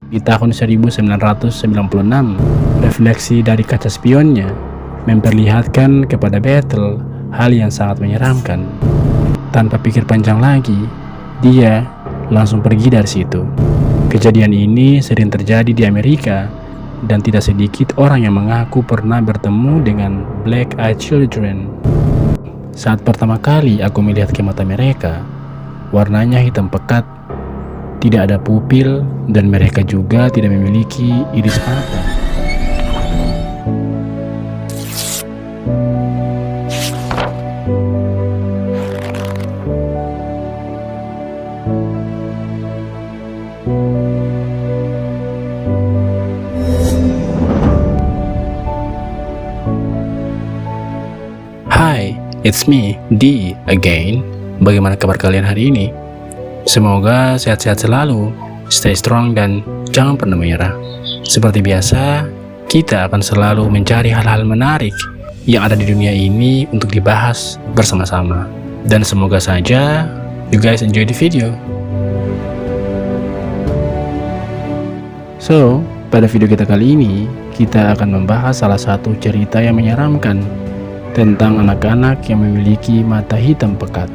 Di tahun 1996, refleksi dari kaca spionnya memperlihatkan kepada Bethel hal yang sangat menyeramkan. Tanpa pikir panjang lagi, dia langsung pergi dari situ. Kejadian ini sering terjadi di Amerika, dan tidak sedikit orang yang mengaku pernah bertemu dengan Black Eyed Children. Saat pertama kali aku melihat ke mata mereka, warnanya hitam pekat, tidak ada pupil, dan mereka juga tidak memiliki iris mata. Hai, it's me, D again. Bagaimana kabar kalian hari ini? Semoga sehat-sehat selalu, stay strong, dan jangan pernah menyerah. Seperti biasa, kita akan selalu mencari hal-hal menarik yang ada di dunia ini untuk dibahas bersama-sama. Dan semoga saja you guys enjoy the video. So, pada video kita kali ini, kita akan membahas salah satu cerita yang menyeramkan tentang anak-anak yang memiliki mata hitam pekat.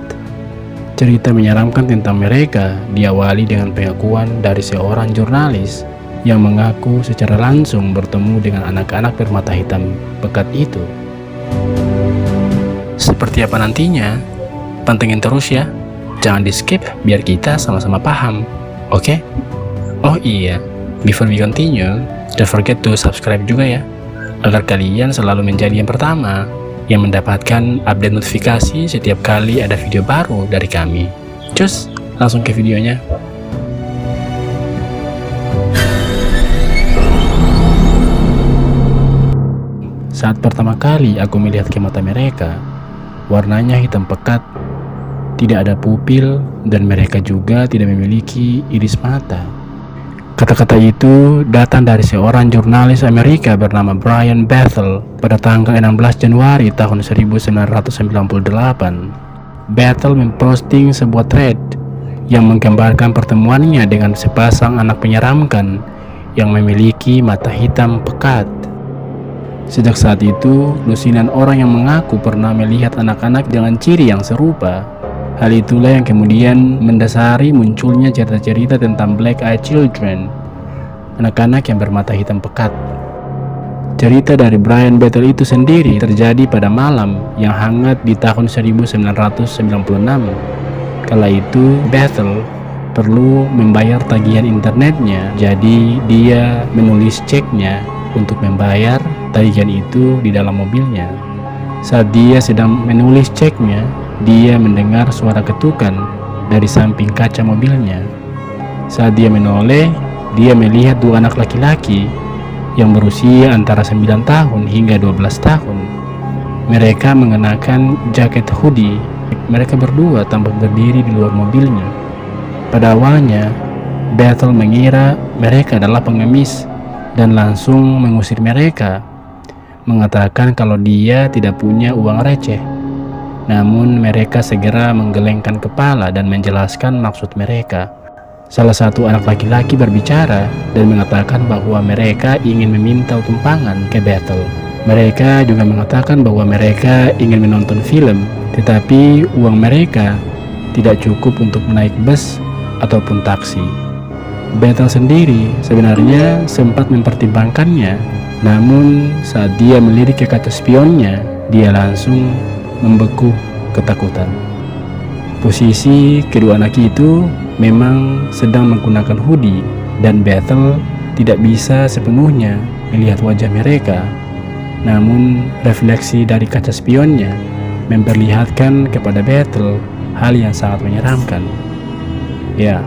Cerita menyeramkan tentang mereka diawali dengan pengakuan dari seorang jurnalis yang mengaku secara langsung bertemu dengan anak-anak bermata hitam pekat itu. Seperti apa nantinya? Pantengin terus ya, jangan di skip biar kita sama-sama paham, oke? Oh iya, before we continue, don't forget to subscribe juga ya, agar kalian selalu menjadi yang pertama yang mendapatkan update notifikasi setiap kali ada video baru dari kami. Cus, langsung ke videonya. Saat pertama kali aku melihat ke mata mereka, warnanya hitam pekat, tidak ada pupil, dan mereka juga tidak memiliki iris mata. Kata-kata itu datang dari seorang jurnalis Amerika bernama Brian Bethel pada tanggal 16 Januari tahun 1998. Bethel memposting sebuah thread yang menggambarkan pertemuannya dengan sepasang anak menyeramkan yang memiliki mata hitam pekat. Sejak saat itu, lusinan orang yang mengaku pernah melihat anak-anak dengan ciri yang serupa. Hal itulah yang kemudian mendasari munculnya cerita-cerita tentang Black Eyed Children, anak-anak yang bermata hitam pekat. Cerita dari Brian Bethel itu sendiri terjadi pada malam yang hangat di tahun 1996. Kala itu, Bethel perlu membayar tagihan internetnya, jadi dia menulis ceknya untuk membayar tagihan itu di dalam mobilnya. Saat dia sedang menulis ceknya, dia mendengar suara ketukan dari samping kaca mobilnya. Saat dia menoleh, dia melihat dua anak laki-laki yang berusia antara 9 tahun hingga 12 tahun. Mereka mengenakan jaket hoodie. Mereka berdua tampak berdiri di luar mobilnya. Pada awalnya, Bethel mengira mereka adalah pengemis dan langsung mengusir mereka, mengatakan kalau dia tidak punya uang receh. Namun mereka segera menggelengkan kepala dan menjelaskan maksud mereka. Salah satu anak laki-laki berbicara dan mengatakan bahwa mereka ingin meminta tumpangan ke Bethel. Mereka juga mengatakan bahwa mereka ingin menonton film, tetapi uang mereka tidak cukup untuk naik bus ataupun taksi. Bethel sendiri sebenarnya sempat mempertimbangkannya, namun saat dia melirik ke kaca spionnya, dia langsung membeku ketakutan. Posisi kedua anak itu memang sedang menggunakan hoodie, dan Bethel tidak bisa sepenuhnya melihat wajah mereka. Namun refleksi dari kaca spionnya memperlihatkan kepada Bethel hal yang sangat menyeramkan. Ya,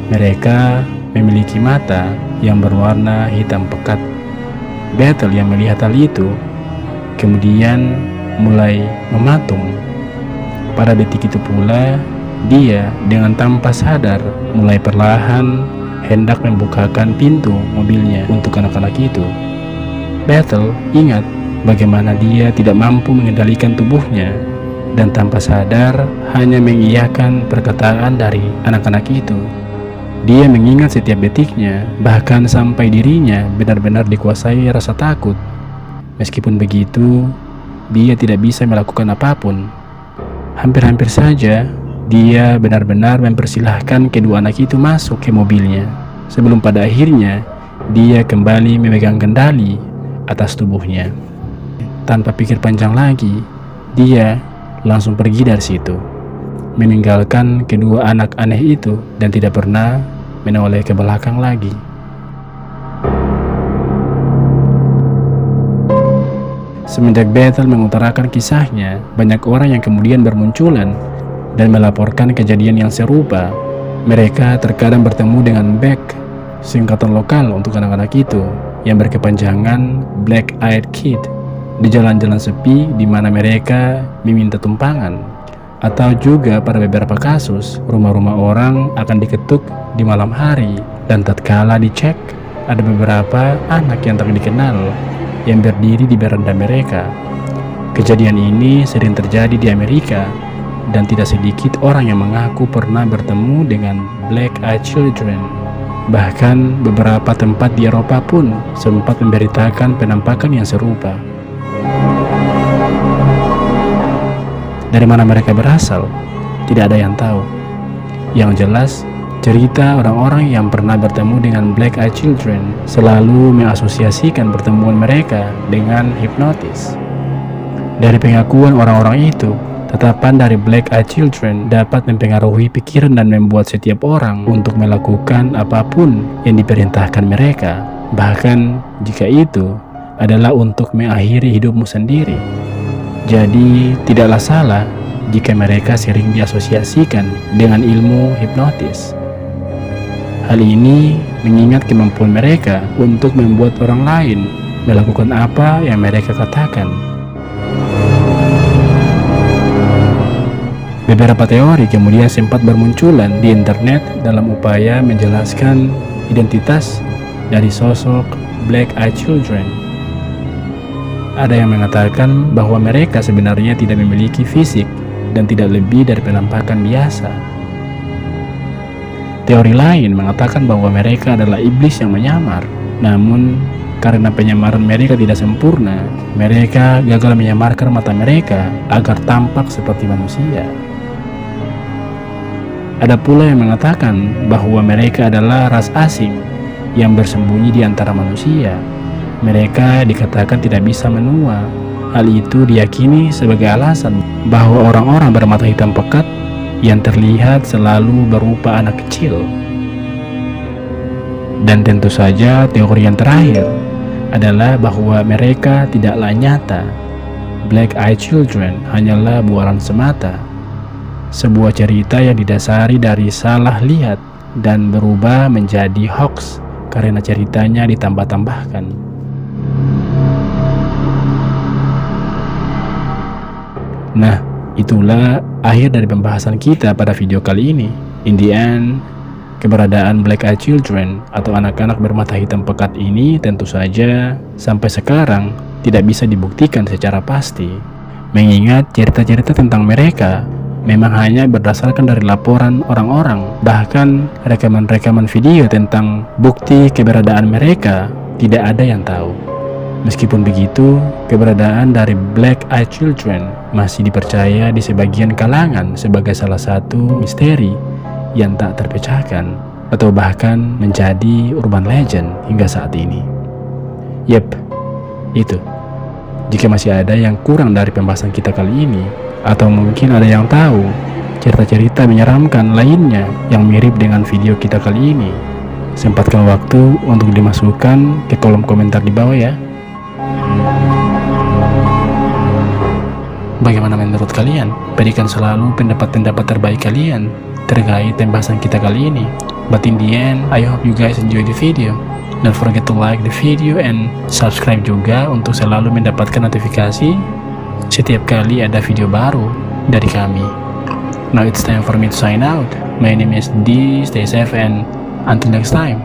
mereka memiliki mata yang berwarna hitam pekat. Bethel yang melihat hal itu kemudian mulai mematung. Pada detik itu pula, dia dengan tanpa sadar mulai perlahan hendak membukakan pintu mobilnya untuk anak-anak itu. Bethel ingat bagaimana dia tidak mampu mengendalikan tubuhnya dan tanpa sadar hanya mengiyakan perkataan dari anak-anak itu. Dia mengingat setiap detiknya, bahkan sampai dirinya benar-benar dikuasai rasa takut. Meskipun begitu, dia tidak bisa melakukan apapun. Hampir-hampir saja, dia benar-benar mempersilahkan kedua anak itu masuk ke mobilnya, sebelum pada akhirnya dia kembali memegang kendali atas tubuhnya. Tanpa pikir panjang lagi, dia langsung pergi dari situ, meninggalkan kedua anak aneh itu dan tidak pernah menoleh ke belakang lagi. Semenjak Bethel mengutarakan kisahnya, banyak orang yang kemudian bermunculan dan melaporkan kejadian yang serupa. Mereka terkadang bertemu dengan BEK, singkatan lokal untuk anak-anak itu, yang berkepanjangan Black Eyed Kid, di jalan-jalan sepi di mana mereka meminta tumpangan. Atau juga pada beberapa kasus, rumah-rumah orang akan diketuk di malam hari, dan tatkala dicek, ada beberapa anak yang tak dikenal yang berdiri di beranda mereka. Kejadian ini sering terjadi di Amerika, dan tidak sedikit orang yang mengaku pernah bertemu dengan Black Eyed Children. Bahkan beberapa tempat di Eropa pun sempat memberitakan penampakan yang serupa. Dari mana mereka berasal, tidak ada yang tahu. Yang jelas, cerita orang-orang yang pernah bertemu dengan Black Eyed Children selalu mengasosiasikan pertemuan mereka dengan hipnotis. Dari pengakuan orang-orang itu, tetapan dari Black Eyed Children dapat mempengaruhi pikiran dan membuat setiap orang untuk melakukan apapun yang diperintahkan mereka, bahkan jika itu adalah untuk mengakhiri hidupmu sendiri. Jadi, tidaklah salah jika mereka sering diasosiasikan dengan ilmu hipnotis. Hal ini mengingat kemampuan mereka untuk membuat orang lain melakukan apa yang mereka katakan. Beberapa teori kemudian sempat bermunculan di internet dalam upaya menjelaskan identitas dari sosok Black Eyed Children. Ada yang mengatakan bahwa mereka sebenarnya tidak memiliki fisik dan tidak lebih dari penampakan biasa. Teori lain mengatakan bahwa mereka adalah iblis yang menyamar. Namun, karena penyamaran mereka tidak sempurna, mereka gagal menyamarkan mata mereka agar tampak seperti manusia. Ada pula yang mengatakan bahwa mereka adalah ras asing yang bersembunyi di antara manusia. Mereka dikatakan tidak bisa menua. Hal itu diyakini sebagai alasan bahwa orang-orang bermata hitam pekat yang terlihat selalu berupa anak kecil. Dan tentu saja teori yang terakhir adalah bahwa mereka tidaklah nyata. Black Eyed Children hanyalah bualan semata, sebuah cerita yang didasari dari salah lihat dan berubah menjadi hoax karena ceritanya ditambah-tambahkan. Nah, itulah akhir dari pembahasan kita pada video kali ini. In the end, keberadaan Black Eyed Children atau anak-anak bermata hitam pekat ini tentu saja sampai sekarang tidak bisa dibuktikan secara pasti. Mengingat cerita-cerita tentang mereka memang hanya berdasarkan dari laporan orang-orang, bahkan rekaman-rekaman video tentang bukti keberadaan mereka tidak ada yang tahu. Meskipun begitu, keberadaan dari Black Eyed Children masih dipercaya di sebagian kalangan sebagai salah satu misteri yang tak terpecahkan, atau bahkan menjadi urban legend hingga saat ini. Yep, itu. Jika masih ada yang kurang dari pembahasan kita kali ini, atau mungkin ada yang tahu cerita-cerita menyeramkan lainnya yang mirip dengan video kita kali ini, sempatkan waktu untuk dimasukkan ke kolom komentar di bawah ya. Bagaimana menurut kalian? Berikan selalu pendapat-pendapat terbaik kalian terkait pembahasan kita kali ini. But in the end, I hope you guys enjoy the video. Don't forget to like the video and subscribe juga untuk selalu mendapatkan notifikasi setiap kali ada video baru dari kami. Now it's time for me to sign out. My name is D. Stay safe and until next time.